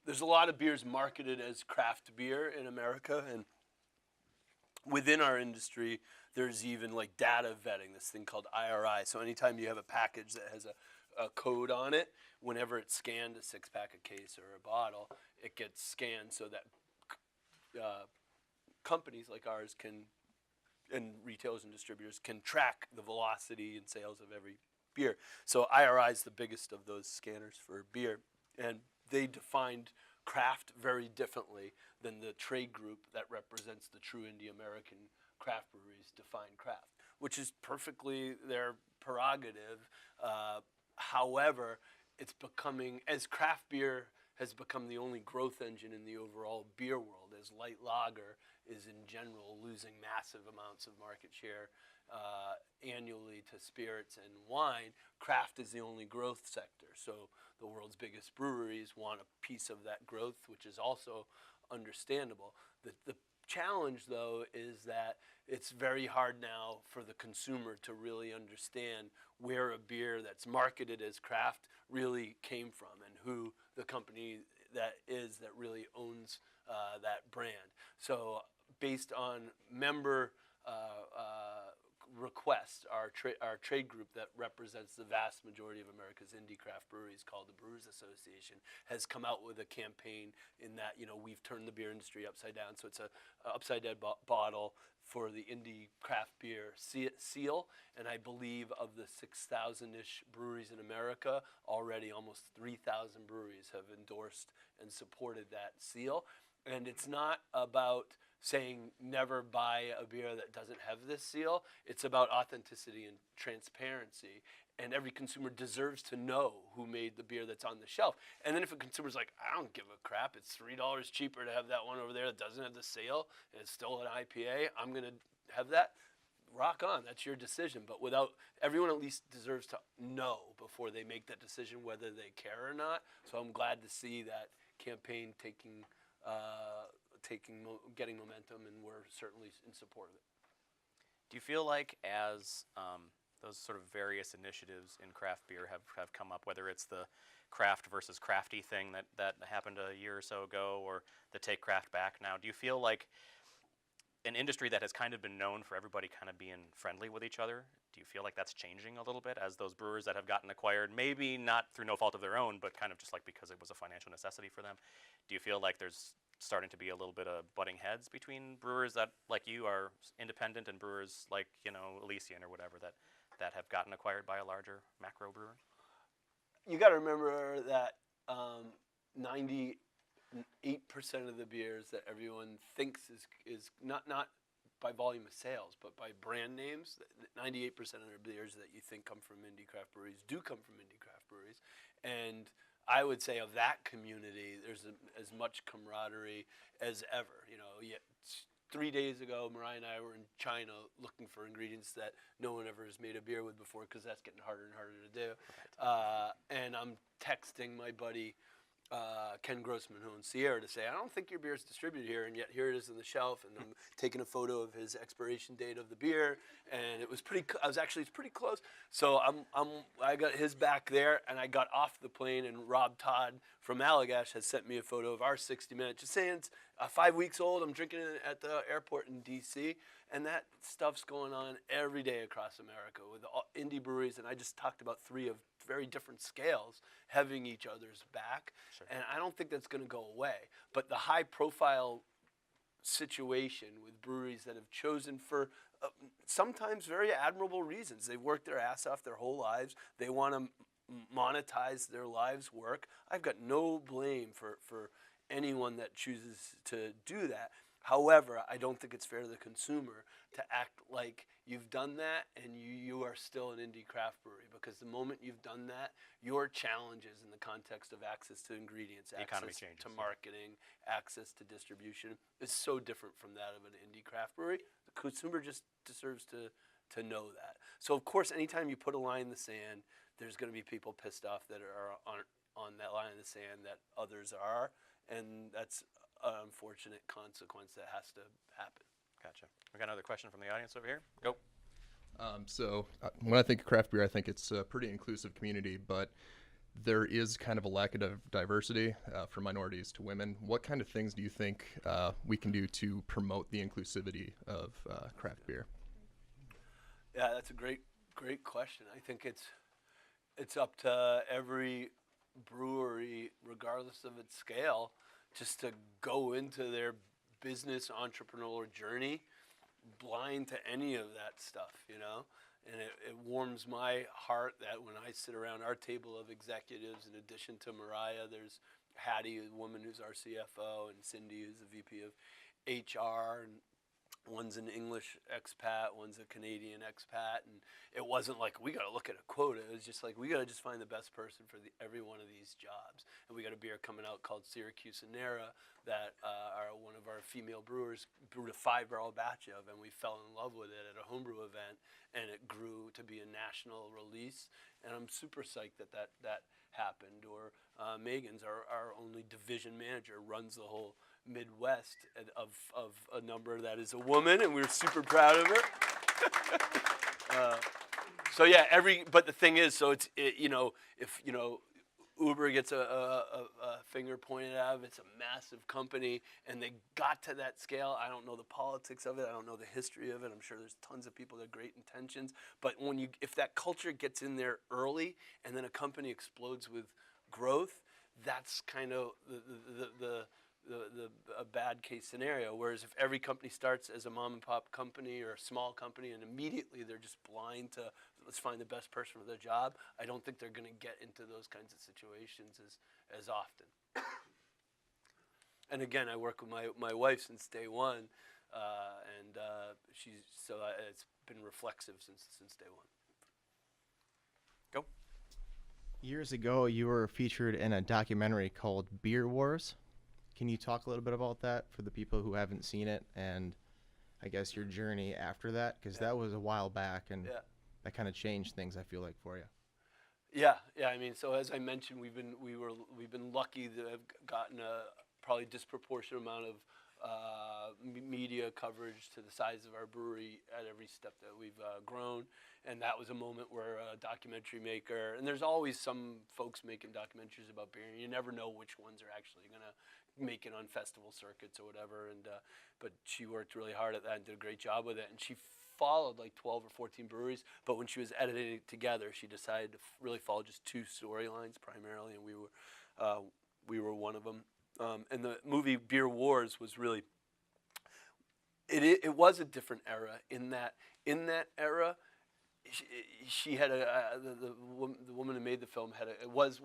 there's a lot of beers marketed as craft beer in America, and within our industry, there's even like data vetting, this thing called IRI. So anytime you have a package that has a code on it, whenever it's scanned, a 6-pack, a case, or a bottle, it gets scanned so that companies like ours and retailers and distributors can track the velocity and sales of every beer. So IRI is the biggest of those scanners for beer, and they defined craft very differently than the trade group that represents the true indie American craft breweries define craft, which is perfectly their prerogative. However, it's becoming, as craft beer has become the only growth engine in the overall beer world, as light lager is in general losing massive amounts of market share annually to spirits and wine, craft is the only growth sector. So the world's biggest breweries want a piece of that growth, which is also understandable. The challenge, though, is that it's very hard now for the consumer to really understand where a beer that's marketed as craft really came from and who the company that really owns that brand. So based on member Request, our trade group that represents the vast majority of America's indie craft breweries, called the Brewers Association, has come out with a campaign in that, we've turned the beer industry upside down. So it's a upside down bottle for the indie craft beer seal. And I believe of the 6,000-ish breweries in America, already almost 3,000 breweries have endorsed and supported that seal. And it's not about saying never buy a beer that doesn't have this seal. It's about authenticity and transparency. And every consumer deserves to know who made the beer that's on the shelf. And then if a consumer's like, I don't give a crap, it's $3 cheaper to have that one over there that doesn't have the seal, and it's still an IPA, I'm going to have that, rock on, that's your decision. But everyone at least deserves to know before they make that decision whether they care or not. So I'm glad to see that campaign getting momentum, and we're certainly in support of it. Do you feel like as those sort of various initiatives in craft beer have come up, whether it's the craft versus crafty thing that happened a year or so ago, or the Take Craft Back now, do you feel like an industry that has kind of been known for everybody kind of being friendly with each other, do you feel like that's changing a little bit as those brewers that have gotten acquired, maybe not through no fault of their own, but kind of just like because it was a financial necessity for them? Do you feel like there's starting to be a little bit of butting heads between brewers that, like you, are independent and brewers like, Elysian or whatever that have gotten acquired by a larger macro brewer? You got to remember that 98% of the beers that everyone thinks is not by volume of sales, but by brand names, 98% of the beers that you think come from indie craft breweries do come from indie craft breweries. And I would say of that community, there's as much camaraderie as ever. 3 days ago, Mariah and I were in China looking for ingredients that no one ever has made a beer with before, because that's getting harder and harder to do. And I'm texting my buddy Ken Grossman, who owns Sierra, to say, I don't think your beer is distributed here, and yet here it is on the shelf. And I'm taking a photo of his expiration date of the beer, and it's pretty close. So I got his back there, and I got off the plane, and Rob Todd from Allagash has sent me a photo of our 60-minute, just saying it's 5 weeks old. I'm drinking it at the airport in D.C., and that stuff's going on every day across America with indie breweries, and I just talked about 3 of very different scales having each other's back. Sure. And I don't think that's going to go away. But the high-profile situation with breweries that have chosen for sometimes very admirable reasons. They've worked their ass off their whole lives. They want to monetize their lives' work. I've got no blame for anyone that chooses to do that. However, I don't think it's fair to the consumer to act like you've done that and you are still an indie craft brewery, because the moment you've done that, your challenges in the context of access to ingredients, access to marketing, access to distribution is so different from that of an indie craft brewery. The consumer just deserves to know that. So, of course, anytime you put a line in the sand, there's going to be people pissed off that aren't on that line in the sand that others are, and that's an unfortunate consequence that has to happen. Gotcha. We got another question from the audience over here. Go. So when I think of craft beer, I think it's a pretty inclusive community, but there is kind of a lack of diversity from minorities to women. What kind of things do you think we can do to promote the inclusivity of craft beer? Yeah, that's a great question. I think it's up to every brewery, regardless of its scale, just to go into their business entrepreneurial journey blind to any of that stuff, And it warms my heart that when I sit around our table of executives, in addition to Mariah, there's Hattie, a woman who's our CFO, and Cindy, who's the VP of HR, and one's an English expat, one's a Canadian expat, and it wasn't like we got to look at a quota. It was just like we got to just find the best person for every one of these jobs. And we got a beer coming out called Syracuse and Nera that one of our female brewers brewed a 5-barrel batch of, and we fell in love with it at a homebrew event, and it grew to be a national release. And I'm super psyched that happened. Or Megan's our only division manager, runs the whole Midwest of a number that is a woman, and we're super proud of her. So yeah, but the thing is, so if Uber gets a finger pointed at it. It's a massive company, and they got to that scale. I don't know the politics of it. I don't know the history of it. I'm sure there's tons of people that have great intentions. But if that culture gets in there early, and then a company explodes with growth, that's kind of a bad case scenario. Whereas if every company starts as a mom and pop company or a small company, and immediately they're just blind to let's find the best person for their job, I don't think they're going to get into those kinds of situations as often. And again, I work with my wife since day one, and it's been reflexive since day one. Go. Years ago, you were featured in a documentary called Beer Wars. Can you talk a little bit about that for the people who haven't seen it, and I guess your journey after that? Because that was a while back, and that kind of changed things, I feel like, for you. Yeah. I mean, so as I mentioned, we've been lucky to have gotten a probably disproportionate amount of media coverage to the size of our brewery at every step that we've grown. And that was a moment where a documentary maker, and there's always some folks making documentaries about beer, and you never know which ones are actually going to make it on festival circuits or whatever. And but she worked really hard at that and did a great job with it. And she followed like 12 or 14 breweries, but when she was editing it together, she decided to really follow just two storylines primarily, and we were one of them. And the movie Beer Wars was really it was a different era in that era. She had the woman who made the film was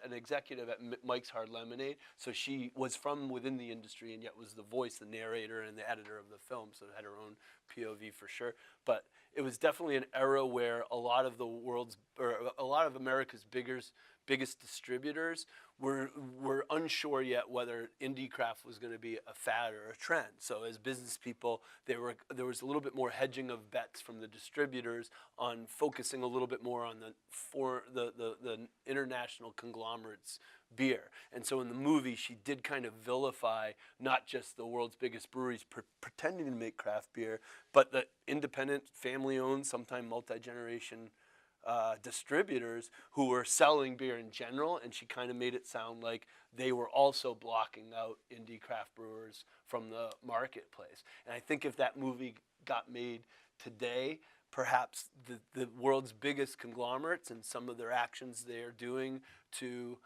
an executive at Mike's Hard Lemonade, so she was from within the industry and yet was the voice, the narrator, and the editor of the film, so it had her own POV for sure. But it was definitely an era where a lot of America's biggest distributors were unsure yet whether indie craft was going to be a fad or a trend. So as business people, there was a little bit more hedging of bets from the distributors on focusing a little bit more on the international conglomerates beer. And so in the movie, she did kind of vilify not just the world's biggest breweries pretending to make craft beer, but the independent, family-owned, sometimes multi-generation distributors who were selling beer in general, and she kind of made it sound like they were also blocking out indie craft brewers from the marketplace. And I think if that movie got made today, perhaps the world's biggest conglomerates and some of their actions they are doing to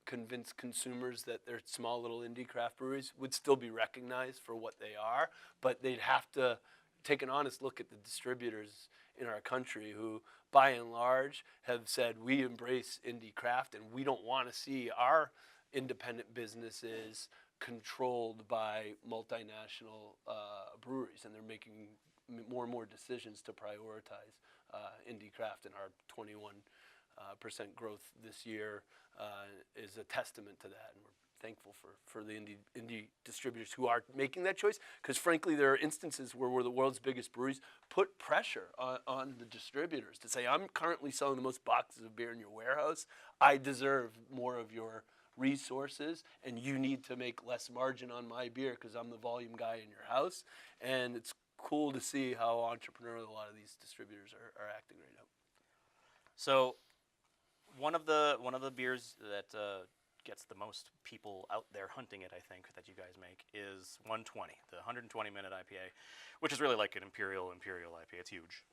convince consumers that they're small little indie craft breweries would still be recognized for what they are, but they'd have to take an honest look at the distributors in our country who, by and large, have said we embrace indie craft and we don't want to see our independent businesses controlled by multinational breweries, and they're making more and more decisions to prioritize indie craft, and our 21% growth this year is a testament to that, and we're thankful for the indie distributors who are making that choice, because frankly there are instances where we're the world's biggest breweries put pressure on the distributors to say, I'm currently selling the most boxes of beer in your warehouse, I deserve more of your resources, and you need to make less margin on my beer because I'm the volume guy in your house. And it's cool to see how entrepreneurial a lot of these distributors are acting right now. So one of the beers that gets the most people out there hunting it, I think, that you guys make is 120, the 120-minute IPA, which is really like an imperial IPA. It's huge.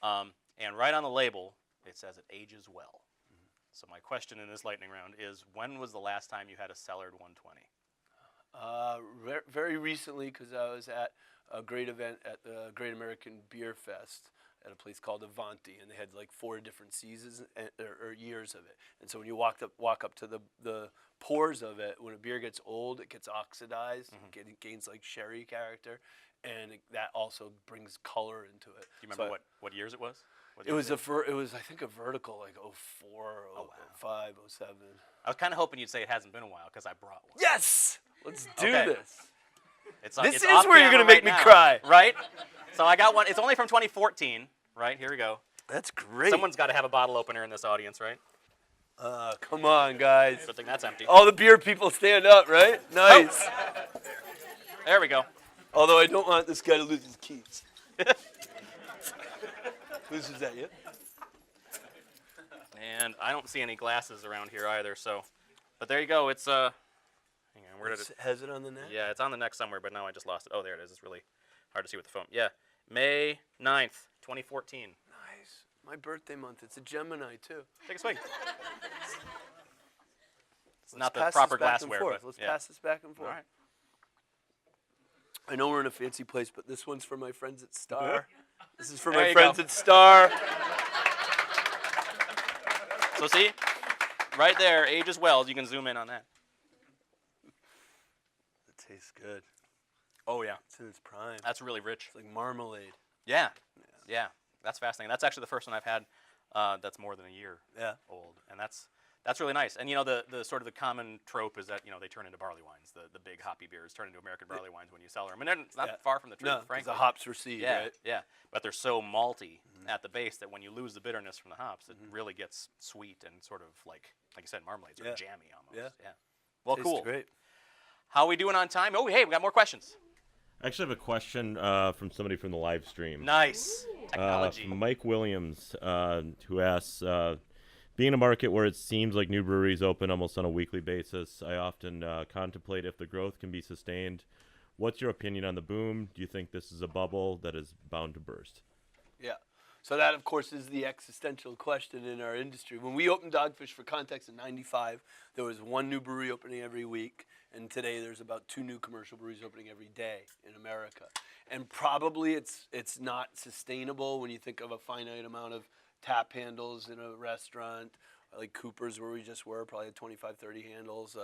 And right on the label, it says it ages well. Mm-hmm. So my question in this lightning round is, when was the last time you had a cellared 120? Very recently, because I was at a great event at the Great American Beer Fest at a place called Avanti, and they had like 4 different seasons or years of it. And so when you walk up to the pores of it, when a beer gets old, it gets oxidized, mm-hmm. It gains like sherry character, and that also brings color into it. Do you remember what years it was? It was I think a vertical like 04, 05, 07. I was kind of hoping you'd say it hasn't been a while because I brought one. Yes, let's do this. This is where you're gonna make me cry, right? So I got one. It's only from 2014, right? Here we go. That's great. Someone's got to have a bottle opener in this audience, right? Come on, guys. Good thing that's empty. All the beer people stand up, right? Nice. Oh. There we go. Although I don't want this guy to lose his keys. Whose is that, you? And I don't see any glasses around here either. So, but there you go. It's hang on, where did it? Has it on the neck? Yeah, it's on the neck somewhere, but now I just lost it. Oh, there it is. It's really hard to see with the phone. Yeah, May 9th, 2014. Nice. My birthday month. It's a Gemini too. Take a swig. It's Let's not the pass proper this back and glassware, forth. but Let's yeah. pass this back and All forth. right. I know we're in a fancy place, but this one's for my friends at Star. This is for There my you friends go. at Star. So see, right there, ages well. You can zoom in on that. It tastes good. Oh yeah, It's in its prime. that's really rich. It's like marmalade. Yeah, yeah, that's fascinating. That's actually the first one I've had that's more than a year Yeah. old, and that's really nice. And you know, the sort of the common trope is that you know they turn into barley wines. The big hoppy beers turn into American barley wines when you sell them. And it's not Yeah. far from the truth, No, 'cause frankly. the hops recede, Yeah, right? yeah. But they're so malty at the base that when you lose the bitterness from the hops, it really gets sweet and sort of like you said, marmalade, sort of Yeah. jammy almost. Yeah. Yeah. Well, Tastes cool. great. How are we doing on time? Oh, hey, we got more questions. I actually have a question from somebody from the live stream. Nice technology. From Mike Williams, who asks, being in a market where it seems like new breweries open almost on a weekly basis, I often contemplate if the growth can be sustained. What's your opinion on the boom? Do you think this is a bubble that is bound to burst? Yeah. So that, of course, is the existential question in our industry. When we opened Dogfish, for context, in '95, there was one new brewery opening every week, and today there's about 2 new commercial breweries opening every day in America. And probably it's not sustainable when you think of a finite amount of tap handles in a restaurant, like Cooper's where we just were, probably 25, 30 handles,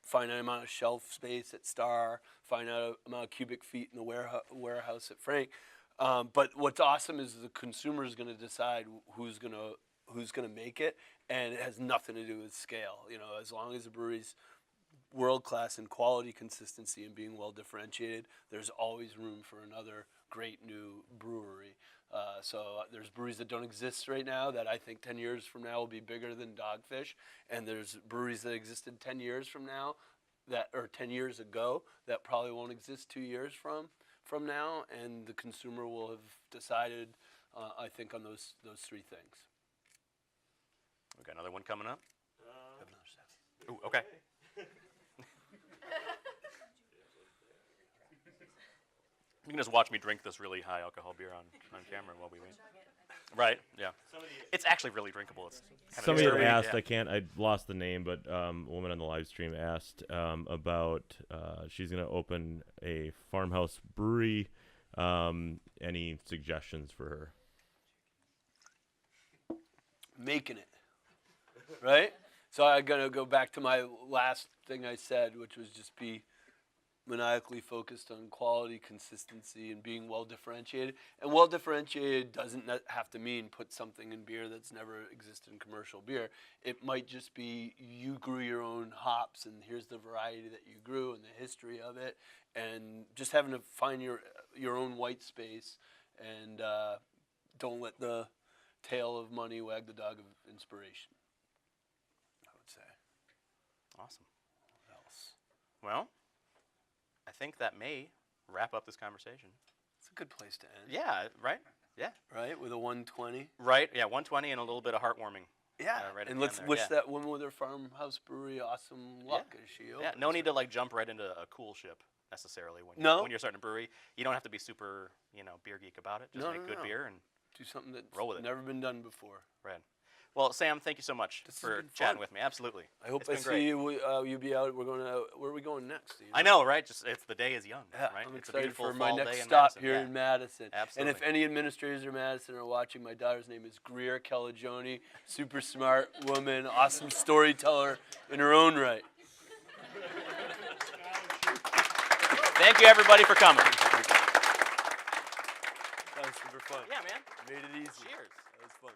finite amount of shelf space at Star, finite amount of cubic feet in the warehouse at Frank. But what's awesome is the consumer is going to decide who's going to make it, and it has nothing to do with scale. You know, as long as the brewery's world class in quality, consistency, and being well differentiated, there's always room for another great new brewery. So there's breweries that don't exist right now that I think 10 years from now will be bigger than Dogfish, and there's breweries that existed 10 years from now or 10 years ago that probably won't exist 2 years from now, and the consumer will have decided, I think, on those 3 things. We got another one coming up. Ooh, okay. You can just watch me drink this really high alcohol beer on camera while we wait. Right? Yeah. It's actually really drinkable. It's kind Somebody of had asked, yeah. I lost the name, but a woman on the live stream asked about she's going to open a farmhouse brewery. Any suggestions for her? Making it, right? So I'm going to go back to my last thing I said, which was just be maniacally focused on quality, consistency, and being well differentiated. And well differentiated doesn't have to mean put something in beer that's never existed in commercial beer. It might just be you grew your own hops, and here's the variety that you grew and the history of it, and just having to find your own white space, and don't let the tail of money wag the dog of inspiration, I would say. Awesome. What else? Well, I think that may wrap up this conversation. It's a good place to end. Yeah, right? Yeah. Right? With a 120. Right, yeah, 120 and a little bit of heartwarming. Yeah. Right at And the let's end there, wish yeah. that woman with her farmhouse brewery awesome luck as she opens. Yeah, no need to like jump right into a cool ship necessarily when No. when you're starting a brewery. You don't have to be super, beer geek about it. Just No, make no, good no. beer and Do something that's Roll with it. never been done before. rad. Well, Sam, thank you so much This has for been chatting fun. with me. Absolutely. I hope It's I been see great. you be out. We're going to. Where are we going next? Do you I know, right? Just it's the day is young, Yeah, right? I'm It's a excited beautiful for my fall next day in stop Madison. here Yeah. in Madison. Absolutely. And if any administrators in Madison are watching, my daughter's name is Greer Calagione. Super smart woman, awesome storyteller in her own right. Thank you, everybody, for coming. That was super fun. Yeah, man. Made it easy. Cheers. That was fun.